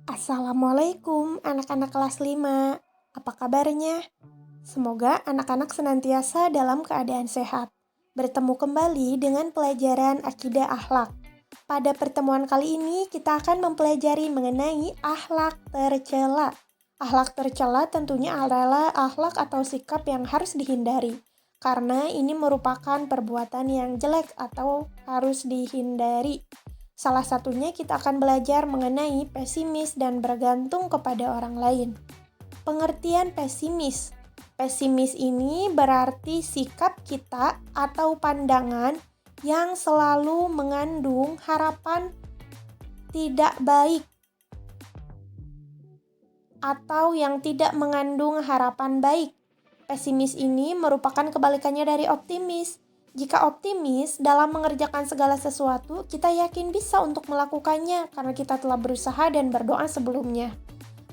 Assalamualaikum anak-anak kelas 5. Apa kabarnya? Semoga anak-anak senantiasa dalam keadaan sehat. Bertemu kembali dengan pelajaran akidah akhlak. Pada pertemuan kali ini kita akan mempelajari mengenai akhlak tercela. Akhlak tercela tentunya adalah akhlak atau sikap yang harus dihindari. Karena ini merupakan perbuatan yang jelek atau harus dihindari. Salah satunya kita akan belajar mengenai pesimis dan bergantung kepada orang lain. Pengertian pesimis. Pesimis ini berarti sikap kita atau pandangan yang selalu mengandung harapan tidak baik atau yang tidak mengandung harapan baik. Pesimis ini merupakan kebalikannya dari optimis. Jika optimis dalam mengerjakan segala sesuatu, kita yakin bisa untuk melakukannya karena kita telah berusaha dan berdoa sebelumnya.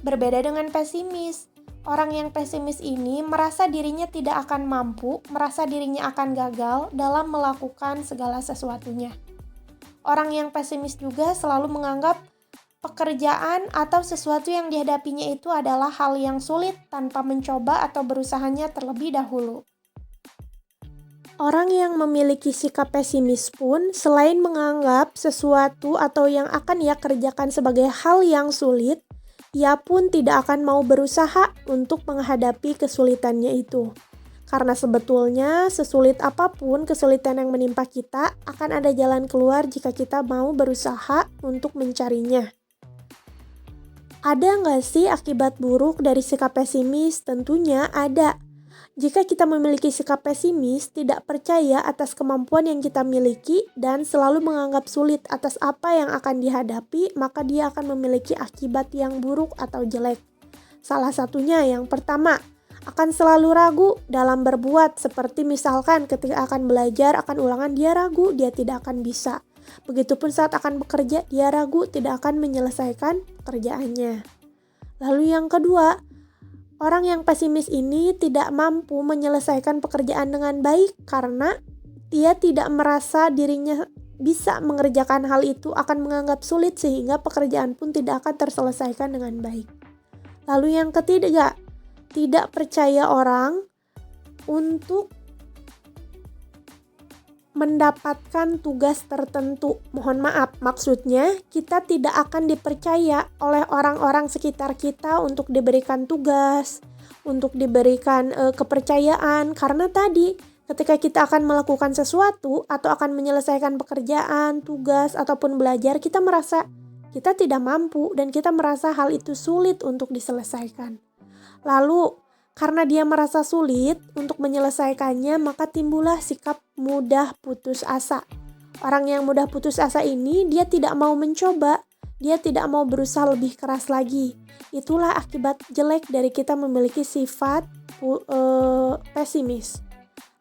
Berbeda dengan pesimis. Orang yang pesimis ini merasa dirinya tidak akan mampu, merasa dirinya akan gagal dalam melakukan segala sesuatunya. Orang yang pesimis juga selalu menganggap pekerjaan atau sesuatu yang dihadapinya itu adalah hal yang sulit tanpa mencoba atau berusahanya terlebih dahulu. Orang yang memiliki sikap pesimis pun selain menganggap sesuatu atau yang akan ia kerjakan sebagai hal yang sulit, ia pun tidak akan mau berusaha untuk menghadapi kesulitannya itu. Karena sebetulnya sesulit apapun kesulitan yang menimpa kita, akan ada jalan keluar jika kita mau berusaha untuk mencarinya. Ada nggak sih akibat buruk dari sikap pesimis? Tentunya ada. Jika kita memiliki sikap pesimis, tidak percaya atas kemampuan yang kita miliki, dan selalu menganggap sulit atas apa yang akan dihadapi, maka dia akan memiliki akibat yang buruk atau jelek. Salah satunya yang pertama, akan selalu ragu dalam berbuat, seperti misalkan ketika akan belajar, akan ulangan, dia ragu, dia tidak akan bisa. Begitupun saat akan bekerja, dia ragu, tidak akan menyelesaikan pekerjaannya. Lalu yang kedua, orang yang pesimis ini tidak mampu menyelesaikan pekerjaan dengan baik karena dia tidak merasa dirinya bisa mengerjakan hal itu, akan menganggap sulit sehingga pekerjaan pun tidak akan terselesaikan dengan baik. Lalu yang ketiga, tidak percaya orang untuk mendapatkan tugas tertentu. Mohon maaf, maksudnya kita tidak akan dipercaya oleh orang-orang sekitar kita untuk diberikan tugas, untuk diberikan kepercayaan, karena tadi ketika kita akan melakukan sesuatu atau akan menyelesaikan pekerjaan, tugas, ataupun belajar, kita merasa kita tidak mampu dan kita merasa hal itu sulit untuk diselesaikan. Lalu karena dia merasa sulit untuk menyelesaikannya, maka timbullah sikap mudah putus asa. Orang yang mudah putus asa ini, dia tidak mau mencoba, dia tidak mau berusaha lebih keras lagi. Itulah akibat jelek dari kita memiliki sifat pesimis.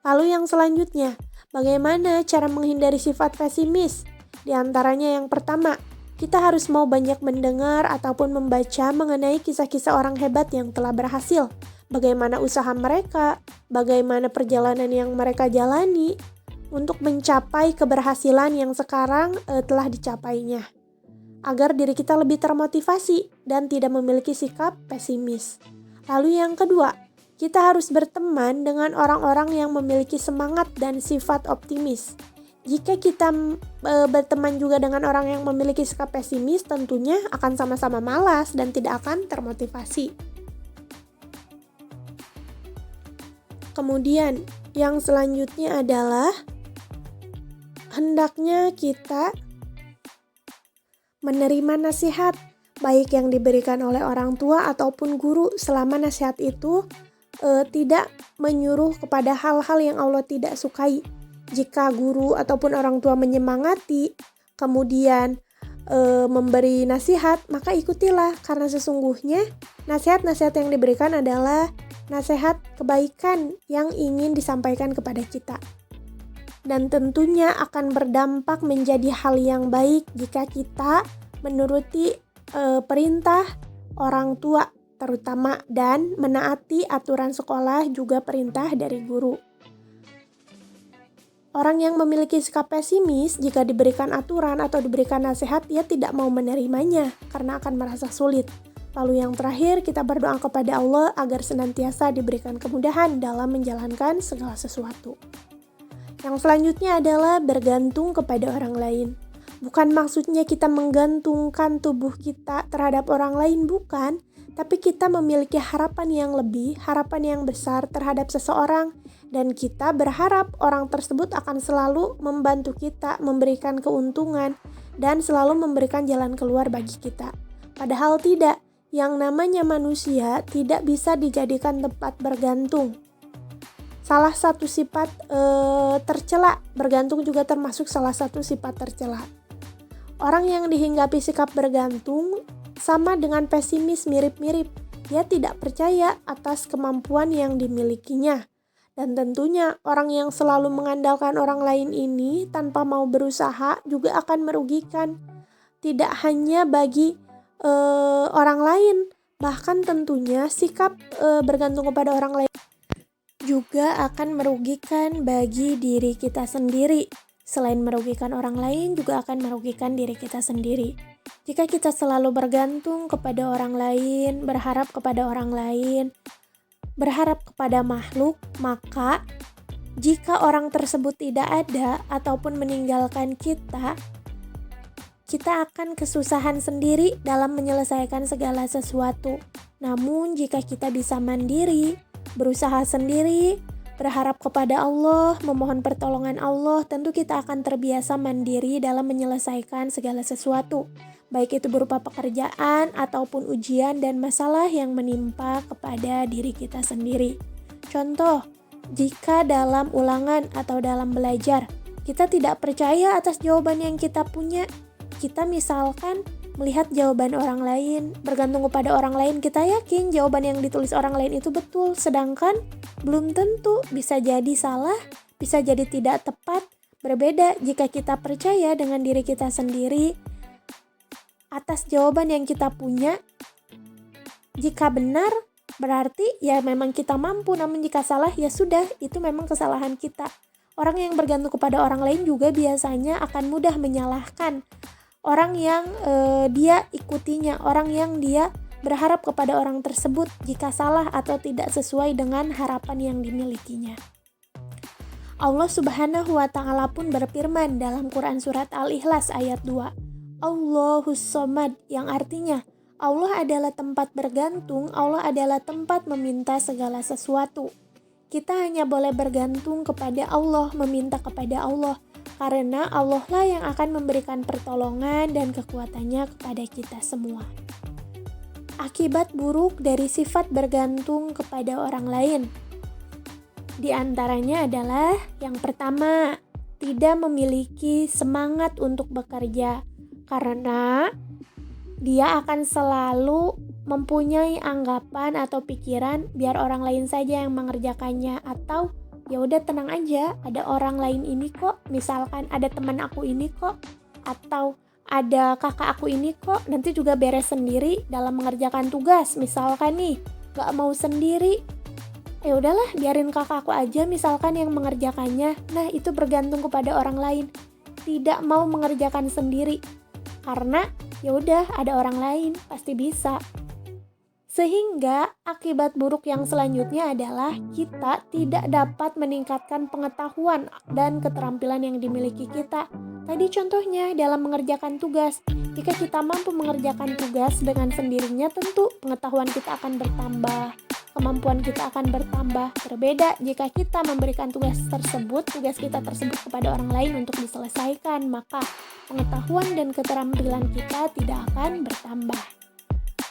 Lalu yang selanjutnya, bagaimana cara menghindari sifat pesimis? Di antaranya yang pertama, kita harus mau banyak mendengar ataupun membaca mengenai kisah-kisah orang hebat yang telah berhasil. Bagaimana usaha mereka, bagaimana perjalanan yang mereka jalani untuk mencapai keberhasilan yang sekarang telah dicapainya. Agar diri kita lebih termotivasi dan tidak memiliki sikap pesimis. Lalu yang kedua, kita harus berteman dengan orang-orang yang memiliki semangat dan sifat optimis. Jika kita berteman juga dengan orang yang memiliki sikap pesimis, tentunya akan sama-sama malas dan tidak akan termotivasi. Kemudian, yang selanjutnya adalah hendaknya kita menerima nasihat, baik yang diberikan oleh orang tua ataupun guru, selama nasihat itu tidak menyuruh kepada hal-hal yang Allah tidak sukai. Jika guru ataupun orang tua menyemangati, kemudian memberi nasihat, maka ikutilah, karena sesungguhnya nasihat-nasihat yang diberikan adalah nasihat kebaikan yang ingin disampaikan kepada kita. Dan tentunya akan berdampak menjadi hal yang baik jika kita menuruti perintah orang tua terutama, dan menaati aturan sekolah juga perintah dari guru. Orang yang memiliki sikap pesimis, jika diberikan aturan atau diberikan nasihat, ia tidak mau menerimanya karena akan merasa sulit. Lalu yang terakhir, kita berdoa kepada Allah agar senantiasa diberikan kemudahan dalam menjalankan segala sesuatu. Yang selanjutnya adalah bergantung kepada orang lain. Bukan maksudnya kita menggantungkan tubuh kita terhadap orang lain, bukan. Tapi kita memiliki harapan yang lebih, harapan yang besar terhadap seseorang. Dan kita berharap orang tersebut akan selalu membantu kita, memberikan keuntungan, dan selalu memberikan jalan keluar bagi kita. Padahal tidak, yang namanya manusia tidak bisa dijadikan tempat bergantung. Salah satu sifat tercela, bergantung juga termasuk salah satu sifat tercela. Orang yang dihinggapi sikap bergantung sama dengan pesimis mirip-mirip. Dia tidak percaya atas kemampuan yang dimilikinya. Dan tentunya orang yang selalu mengandalkan orang lain ini tanpa mau berusaha juga akan merugikan. Tidak hanya bagi orang lain, bahkan tentunya sikap bergantung kepada orang lain juga akan merugikan bagi diri kita sendiri. Selain merugikan orang lain, juga akan merugikan diri kita sendiri. Jika kita selalu bergantung kepada orang lain, berharap kepada orang lain, berharap kepada makhluk, maka jika orang tersebut tidak ada ataupun meninggalkan kita akan kesusahan sendiri dalam menyelesaikan segala sesuatu. Namun jika kita bisa mandiri, berusaha sendiri, berharap kepada Allah, memohon pertolongan Allah, tentu kita akan terbiasa mandiri dalam menyelesaikan segala sesuatu, baik itu berupa pekerjaan ataupun ujian dan masalah yang menimpa kepada diri kita sendiri. Contoh, jika dalam ulangan atau dalam belajar, kita tidak percaya atas jawaban yang kita punya, kita misalkan melihat jawaban orang lain, bergantung kepada orang lain, kita yakin jawaban yang ditulis orang lain itu betul, sedangkan belum tentu, bisa jadi salah, bisa jadi tidak tepat. Berbeda jika kita percaya dengan diri kita sendiri atas jawaban yang kita punya. Jika benar, berarti ya memang kita mampu, namun jika salah, ya sudah, itu memang kesalahan kita. Orang yang bergantung kepada orang lain juga biasanya akan mudah menyalahkan orang yang dia ikutinya, orang yang dia berharap kepada orang tersebut jika salah atau tidak sesuai dengan harapan yang dimilikinya. Allah Subhanahu wa Ta'ala pun berfirman dalam Quran Surat Al-Ikhlas ayat 2, Allahus Somad, yang artinya Allah adalah tempat bergantung, Allah adalah tempat meminta segala sesuatu. Kita hanya boleh bergantung kepada Allah, meminta kepada Allah, karena Allah lah yang akan memberikan pertolongan dan kekuatannya kepada kita semua. Akibat buruk dari sifat bergantung kepada orang lain, di antaranya adalah yang pertama, tidak memiliki semangat untuk bekerja, karena dia akan selalu mempunyai anggapan atau pikiran biar orang lain saja yang mengerjakannya, atau ya udah tenang aja, ada orang lain ini kok, misalkan ada teman aku ini kok, atau ada kakak aku ini kok, nanti juga beres sendiri dalam mengerjakan tugas. Misalkan nih, gak mau sendiri, ya udahlah biarin kakak aku aja misalkan yang mengerjakannya. Nah, itu bergantung kepada orang lain, tidak mau mengerjakan sendiri, karena ya udah ada orang lain, pasti bisa. Sehingga akibat buruk yang selanjutnya adalah kita tidak dapat meningkatkan pengetahuan dan keterampilan yang dimiliki kita. Tadi contohnya dalam mengerjakan tugas. Jika kita mampu mengerjakan tugas dengan sendirinya, tentu pengetahuan kita akan bertambah, kemampuan kita akan bertambah. Berbeda jika kita memberikan tugas kita tersebut kepada orang lain untuk diselesaikan, maka pengetahuan dan keterampilan kita tidak akan bertambah.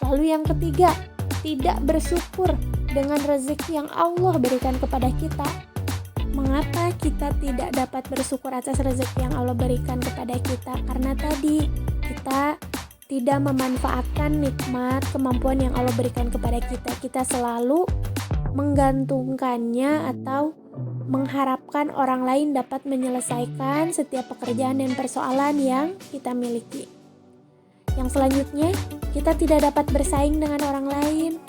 Lalu yang ketiga, tidak bersyukur dengan rezeki yang Allah berikan kepada kita. Mengapa kita tidak dapat bersyukur atas rezeki yang Allah berikan kepada kita? Karena tadi kita tidak memanfaatkan nikmat kemampuan yang Allah berikan kepada kita. Kita selalu menggantungkannya atau mengharapkan orang lain dapat menyelesaikan setiap pekerjaan dan persoalan yang kita miliki. Yang selanjutnya, kita tidak dapat bersaing dengan orang lain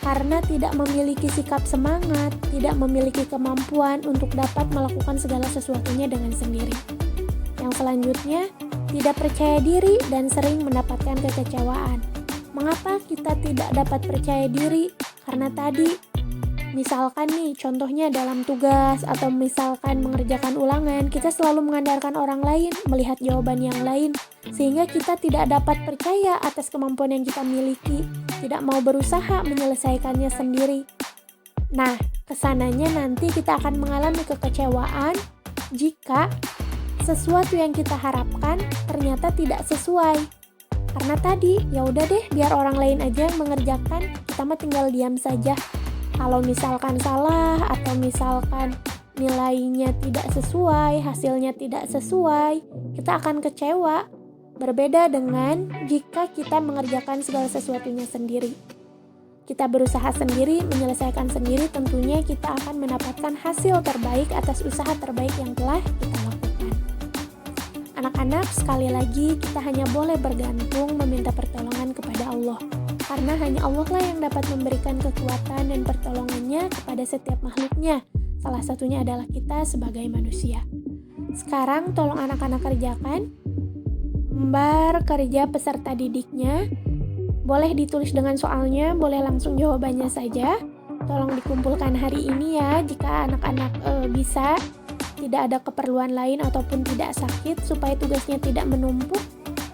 karena tidak memiliki sikap semangat, tidak memiliki kemampuan untuk dapat melakukan segala sesuatunya dengan sendiri. Yang selanjutnya, tidak percaya diri dan sering mendapatkan kekecewaan. Mengapa kita tidak dapat percaya diri? Karena tadi, misalkan nih contohnya dalam tugas atau misalkan mengerjakan ulangan, kita selalu mengandalkan orang lain, melihat jawaban yang lain, sehingga kita tidak dapat percaya atas kemampuan yang kita miliki, tidak mau berusaha menyelesaikannya sendiri. Nah, kesananya nanti kita akan mengalami kekecewaan jika sesuatu yang kita harapkan ternyata tidak sesuai. Karena tadi, ya udah deh biar orang lain aja yang mengerjakan, kita mah tinggal diam saja. Kalau misalkan salah atau misalkan nilainya tidak sesuai, hasilnya tidak sesuai, kita akan kecewa. Berbeda dengan jika kita mengerjakan segala sesuatunya sendiri. Kita berusaha sendiri, menyelesaikan sendiri, tentunya kita akan mendapatkan hasil terbaik atas usaha terbaik yang telah kita lakukan. Anak-anak, sekali lagi kita hanya boleh bergantung meminta pertolongan kepada Allah. Karena hanya Allah lah yang dapat memberikan kekuatan dan pertolongannya kepada setiap makhluknya. Salah satunya adalah kita sebagai manusia. Sekarang tolong anak-anak kerjakan gambar kerja peserta didiknya. Boleh ditulis dengan soalnya, boleh langsung jawabannya saja. Tolong dikumpulkan hari ini ya, jika anak-anak bisa, tidak ada keperluan lain ataupun tidak sakit, supaya tugasnya tidak menumpuk.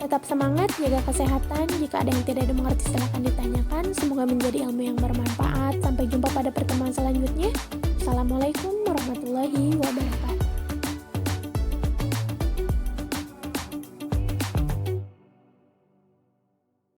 Tetap semangat, jaga kesehatan. Jika ada yang tidak dimengerti silakan ditanyakan. Semoga menjadi ilmu yang bermanfaat. Sampai jumpa pada pertemuan selanjutnya. Assalamualaikum warahmatullahi wabarakatuh.